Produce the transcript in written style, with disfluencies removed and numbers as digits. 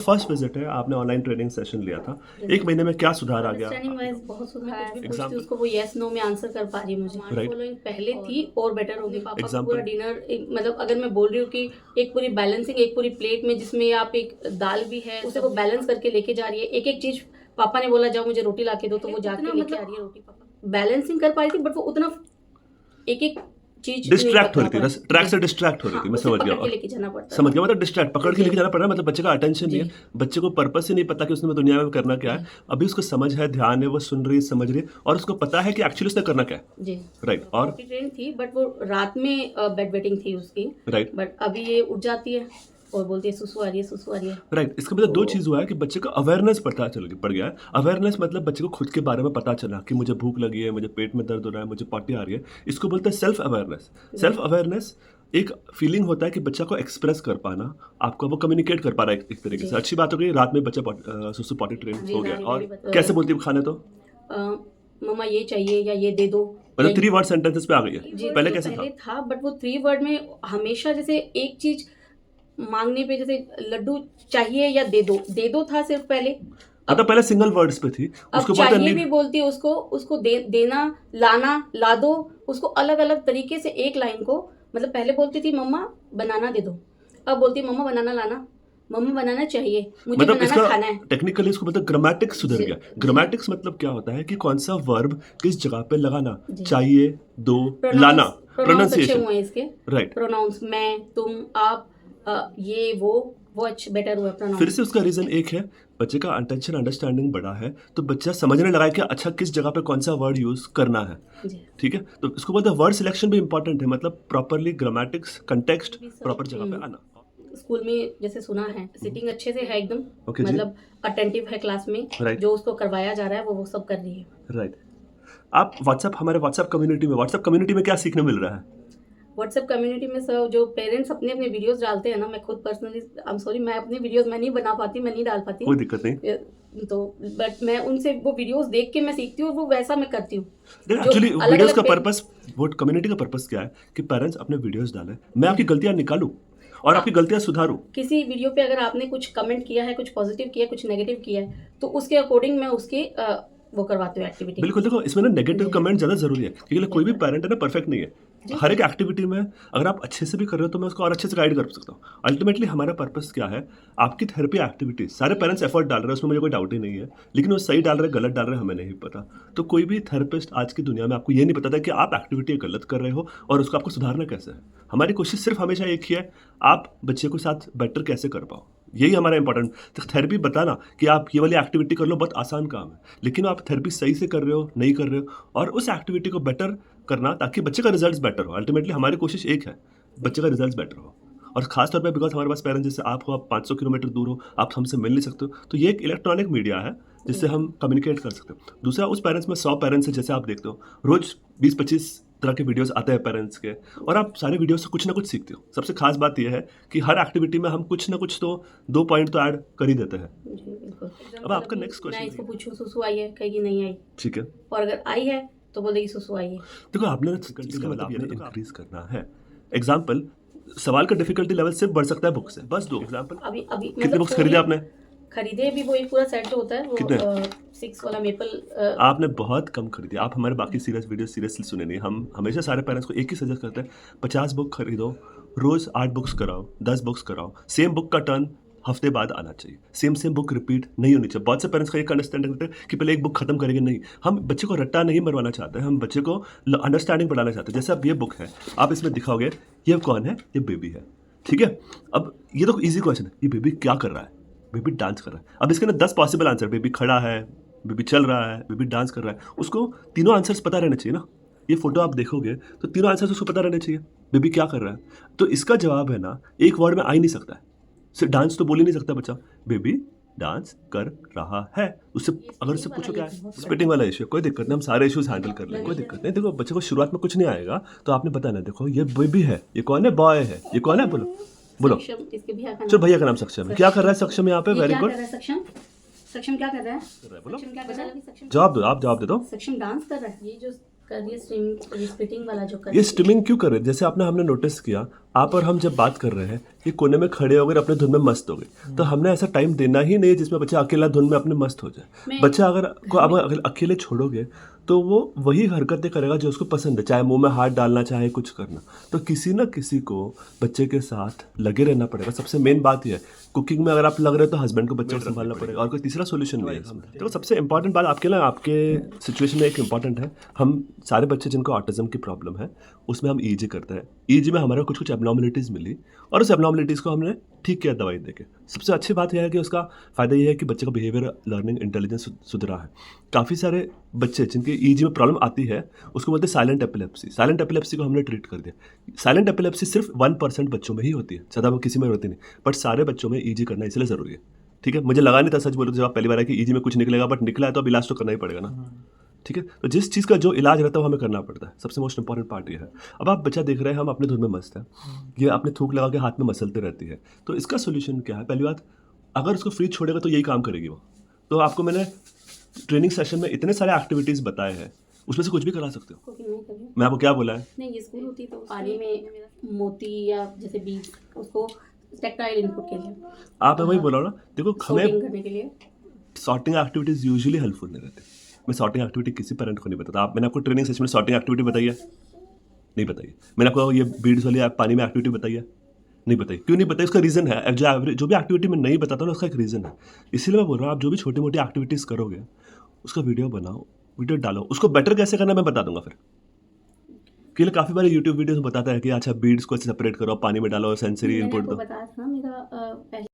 First visit है, आपने online training session लिया था, एक महीने में क्या सुधार आ गया? अंडरस्टैंडिंग वाइज बहुत सुधार है। कुछ भी पूछती एग्जाम्पल? उसको वो यस नो में आंसर कर पा रही है मुझे। Right. फॉलोइंग पहले थी और बेटर होगी। पापा का Example? पूरा डिनर मतलब अगर मैं बोल रही हूँ कि एक पूरी बैलेंसिंग, एक पूरी प्लेट में जिसमें आप एक दाल भी है उसे वो बैलेंस करके लेके जा रही है। एक एक चीज पापा ने बोला जाओ मुझे रोटी ला के दो, तो वो जाके लेके आ रही है रोटी। पापा बैलेंसिंग कर पा रही थी, बट वो उतना एक एक चीज डिस्ट्रैक्ट हो रही थी, ट्रैक से डिस्ट्रैक्ट हो रही थी। मैं समझ गया, लेके जाना पड़ता समझ गया, मतलब डिस्ट्रैक्ट पकड़ के जी। लेके जाना पड़ रहा है, मतलब बच्चे का अटेंशन नहीं है, बच्चे को पर्पस ही नहीं पता कि उसने दुनिया में करना क्या है। अभी उसको समझ है, ध्यान है, वो सुन रही है, समझ रही है, और उसको पता है कि एक्चुअली उसने करना क्या है। जी राइट। और ट्रेन थी, बट वो रात में बेड वेटिंग थी उसकी। राइट बट अभी ये उठ जाती है और बोलती है सुसु आ रही है, सुसु आ रही है। राइट। इसका मतलब दो चीज़ हुआ है कि बच्चे को अवेयरनेस पड़ गया है। अवेयरनेस मतलब बच्चे को खुद के बारे में पता चला कि मुझे भूख लगी है, मुझे पेट में दर्द हो रहा है, मुझे पॉटी आ रही है। इसको बोलते हैं सेल्फ अवेयरनेस। सेल्फ अवेयरनेस एक फीलिंग होता है कि बच्चा को एक्सप्रेस कर पाना, आपको वो कम्युनिकेट कर पा रहा है एक तरीके से। अच्छी बात हो गई, रात में बच्चा सुसु पॉटी ट्रेन हो गया। और कैसे बोलती है खाने तो? मम्मा ये चाहिए या ये दे दो, मतलब 3 वर्ड सेंटेंसेस पे आ गई है। जी। पहले कैसे पहले था, बट वो 3 वर्ड में हमेशा जैसे एक चीज मांगने पे जैसे लड्डू चाहिए या दे दो था सिर्फ पहले। मतलब पहले सिंगल वर्ड्स पे थी, अब उसको बोलते चाहिए हैं भी बोलती है, उसको देना, लाना, ला दो, उसको अलग अलग तरीके से एक लाइन को। मतलब पहले बोलती थी मम्मा बनाना दे दो, अब बोलती मम्मा बनाना लाना, मम्मा बनाना चाहिए, मुझे मतलब बनाना खाना है। टेक्निकली इसको मतलब ग्रामेटिक्स सुधर जी, गया। जी। ग्रामेटिक्स मतलब क्या होता है कि कौन सा वर्ब किस जगह पे लगाना, जी। चाहिए, दो, लाना, प्रोनाउंस अच्छे प्रोनाउंसिएशन। हुए हैं इसके। राइट। प्रोनाउंस मैं, तुम, आप, ये वो अच्छे बेटर हुआ फिर प्रोनाउंस। से उसका रीजन एक है, बच्चे का अटेंशन अंडरस्टैंडिंग बड़ा है, तो बच्चा समझने लगा है कि अच्छा किस जगह पे कौन सा वर्ड यूज करना है। जी। ठीक है, तो इसको बोलते हैं वर्ड सिलेक्शन भी इंपॉर्टेंट है, मतलब प्रॉपरली ग्रामेटिक्स कंटेक्स्ट प्रॉपर जगह पे आना। स्कूल में जैसे सुना है सिटिंग अच्छे से है एकदम, Okay जी। मतलब अटेंटिव है क्लास में। Right। जो उसको करवाया जा रहा है वो सब कर रही है। राइट। आप हमारे व्हाट्सएप कम्युनिटी में क्या सीखने मिल रहा है? व्हाट्सएप कम्युनिटी में सब जो पेरेंट्स अपने अपने वीडियोस डालते हैं ना, मैं खुद पर्सनली आई एम सॉरी, मैं अपने वीडियोस मैं नहीं बना पाती, मैं नहीं डाल पाती। कोई दिक्कत नहीं। तो बट मैं उनसे वो वीडियोस देख के मैं सीखती हूँ, वो वैसा मैं करती हूँ। एक्चुअली वीडियोस का पर्पस, वो कम्युनिटी का पर्पस क्या है कि पेरेंट्स अपने वीडियोस डालें, मैं आपकी गलतियां निकालूं और आपकी गलतियां सुधारूं। किसी वीडियो पे अगर आपने कुछ कमेंट किया है, कुछ पॉजिटिव किया है, कुछ नेगेटिव किया है, तो उसके अकॉर्डिंग मैं उसके वो करवाती हूँ एक्टिविटी। बिल्कुल, देखो इसमें ना नेगेटिव कमेंट ज़्यादा ज़रूरी है, क्योंकि कोई भी पेरेंट है ना परफेक्ट नहीं है। हर एक एक्टिविटी में अगर आप अच्छे से भी कर रहे हो तो मैं उसको और अच्छे से गाइड कर सकता हूँ। अल्टीमेटली हमारा पर्पस क्या है, आपकी थेरेपी एक्टिविटी, सारे पेरेंट्स एफर्ट डाल रहे हैं, उसमें मुझे कोई डाउट ही नहीं है, लेकिन वो सही डाल रहे हैं गलत डाल रहे हैं हमें नहीं पता। तो कोई भी थेरेपिस्ट आज की दुनिया में आपको ये नहीं बताता कि आप एक्टिविटी गलत कर रहे हो और उसको आपको सुधारना कैसे है। हमारी कोशिश सिर्फ हमेशा एक ही है, आप बच्चे के साथ बेटर कैसे कर पाओ, यही हमारा इंपॉर्टेंट। तो थेरेपी बताना कि आप ये वाली एक्टिविटी कर लो बहुत आसान काम है, लेकिन आप थेरेपी सही से कर रहे हो नहीं कर रहे हो, और उस एक्टिविटी को बेटर करना ताकि बच्चे का रिजल्ट बेटर हो। अल्टीमेटली हमारी कोशिश एक है, बच्चे का रिजल्ट बेटर हो। और खास तौर पे बिकॉज हमारे पास पेरेंट्स जैसे आप हो, आप 500 किलोमीटर दूर हो, आप हमसे मिल नहीं सकते हो, तो ये एक इलेक्ट्रॉनिक मीडिया है जिससे हम कम्युनिकेट कर सकते हो। दूसरा, उस पेरेंट्स में 100 पेरेंट्स हैं, जैसे आप देखते हो रोज 20-25 तरह के वीडियोस आते हैं पेरेंट्स के, और आप सारे वीडियो से कुछ ना कुछ सीखते हो। सबसे खास बात यह है कि हर एक्टिविटी में हम कुछ ना कुछ तो 2 पॉइंट तो ऐड कर ही देते हैं। जी बिल्कुल। अब आपका नेक्स्ट मैं क्वेश्चन इसको पूछूं सुसु आई है, कहेगी नहीं आई, ठीक है। और अगर आई है तो बोलेगी सुसु आई है। देखो आपने इसका मतलब इंक्रीज करना है। एग्जाम्पल, सवाल का डिफिकल्टी लेवल सिर्फ बढ़ सकता है बुक से, बस 2 एग्जाम्पल। अभी कितने बुक्स खरीदे आपने? खरीदे भी वो एक पूरा सेट जो होता है वो कितने? 6 वाला मेपल। आपने बहुत कम खरीदी। आप हमारे बाकी सीरियस वीडियो सीरियसली सुने नहीं। हम हमेशा सारे पेरेंट्स को एक ही सजेस्ट करते हैं, 50 बुक खरीदो, रोज 8 बुक्स कराओ, 10 बुक्स कराओ, सेम बुक का टर्न हफ्ते बाद आना चाहिए, सेम बुक रिपीट नहीं होनी चाहिए। बहुत से पेरेंट्स का एक अंडरस्टैंडिंग होता है कि पहले एक बुक खत्म करेंगे, नहीं, हम बच्चे को रट्टा नहीं मरवाना चाहते हैं, हम बच्चे को अंडरस्टैंडिंग बढ़ाना चाहते हैं। जैसे अब ये बुक है, आप इसमें दिखाओगे ये कौन है, ये बेबी है, ठीक है। अब ये तो इजी क्वेश्चन है, ये बेबी क्या कर रहा है, बेबी डांस कर रहा है। अब इसके ना 10 पॉसिबल आंसर, बेबी खड़ा है, बेबी चल रहा है, बेबी डांस कर रहा है, उसको तीनों आंसर्स पता रहने चाहिए ना। ये फोटो आप देखोगे तो तीनों आंसर्स उसको पता रहने चाहिए, बेबी क्या कर रहा है। तो इसका जवाब है ना, एक वर्ड में आ ही नहीं सकता है, सिर्फ डांस तो बोल ही नहीं सकता बच्चा, बेबी डांस कर रहा है। उससे अगर उससे पूछो क्या है, स्पिटिंग वाला इशू, कोई दिक्कत नहीं, हम सारे इश्यूज हैंडल कर लेंगे, कोई दिक्कत नहीं। देखो बच्चे को शुरुआत में कुछ नहीं आएगा तो आपने बताना, देखो ये बेबी है, ये कौन है, बॉय है, ये कौन है, बोलो। इसके भैया का चलो भैया का नाम सक्षम है, क्या कर रहा है सक्षम यहाँ पे, वेरी गुड। सक्षम क्या कर रहा है? बोलो, सक्षम क्या कर रहा है? जवाब दो, आप जवाब दे दो। सक्षम डांस कर रहा है। ये जो कर रही है स्विमिंग स्प्लिटिंग वाला जो कर ये स्ट्रीमिंग क्यों कर रहे हैं? जैसे आपने हमने नोटिस किया, आप और हम जब बात कर रहे हैं ये कोने में खड़े हो गए अपने धुन में मस्त हो गए, तो हमने ऐसा टाइम देना ही नहीं जिसमें बच्चा अकेला धुन में अपने मस्त हो जाए। मैं- बच्चा अगर अकेले छोड़ोगे तो वो वही हरकतें करेगा जो उसको पसंद है, चाहे मुंह में हाथ डालना, चाहे कुछ करना। तो किसी ना किसी को बच्चे के साथ लगे रहना पड़ेगा। सबसे मेन बात यह है, कुकिंग में अगर आप लग रहे हो तो हस्बैंड को बच्चे को संभालना पड़ेगा, और कोई तीसरा सोल्यूशन नहीं है इसमें। तो सबसे इंपॉर्टेंट बात आपके सिचुएशन में एक इंपॉर्टेंट है, हम सारे बच्चे जिनको ऑटिज्म की प्रॉब्लम है उसमें हम ईजी करते हैं। ईजी में हमारे कुछ कुछ एबनॉर्मलिटीज़ मिली और उस एबनॉर्मलिटीज़ को हमने ठीक किया दवाई देके। सबसे अच्छी बात यह है कि उसका फ़ायदा ये है कि बच्चे का बिहेवियर, लर्निंग, इंटेलिजेंस सुधरा है। काफ़ी सारे बच्चे जिनके ईजी में प्रॉब्लम आती है उसको बोलते हैं साइलेंट एपिलेप्सी। साइलेंट एपिलेप्सी को हमने ट्रीट कर दिया। साइलेंट एपिलेप्सी सिर्फ 1% बच्चों में ही होती है, ज़्यादा किसी में होती नहीं, बट सारे बच्चों में ईजी करना इसलिए ज़रूरी है। ठीक है, मुझे लगा नहीं था, सच बोलो, जब आप पहली बार है कि ईजी में कुछ निकलेगा, बट निकला है तो अब इलाज तो करना ही पड़ेगा ना। ठीक है, तो जिस चीज़ का जो इलाज रहता है वो हमें करना पड़ता है। सबसे मोस्ट इंपॉर्टेंट पार्ट ये है। अब आप बच्चा देख रहे हैं, हम अपने धुन में मस्त हैं, ये अपने थूक लगा के हाथ में मसलते रहती है, तो इसका सोल्यूशन क्या है? पहली बात, अगर उसको फ्री छोड़ेगा तो यही काम करेगी वो। तो आपको मैंने ट्रेनिंग सेशन में इतने सारे एक्टिविटीज़ बताए हैं, उसमें से कुछ भी करा सकते हो। कुकिंग नहीं करी। मैं आपको क्या बोला है? नहीं, ये स्कूल होती तो पानी में मोती या जैसे बीज उसको टेक्टाइल इनपुट के लिए, आप मैं वही बोला ना, देखो हमें sorting करने के लिए। सॉर्टिंग एक्टिविटीज़ यूजुअली हेल्पफुल नहीं रहती। मैं सॉर्टिंग एक्टिविटी किसी पेरेंट को नहीं बताता। मैंने आपको ट्रेनिंग सेशन में सॉर्टिंग एक्टिविटी बताई है? नहीं बताई। मैंने आपको ये बीड्स वाली पानी में एक्टिविटी बताई है? नहीं बताई। क्यों नहीं बताई? उसका रीज़न है। जो भी एक्टिविटी मैं नहीं बताता हूँ उसका एक रीज़न है। इसीलिए मैं बोल रहा हूँ, आप जो भी छोटी मोटी एक्टिविटीज़ करोगे उसका वीडियो बनाओ, वीडियो डालो, उसको बेटर कैसे करना मैं बता दूंगा। फिर के लिए काफ़ी बार यूट्यूब वीडियोस में बताता है कि अच्छा बीड्स को सेपरेट करो, पानी में डालो, सेंसरी मैंने इनपुट आपको दो। बताया था ना, मेरा पहले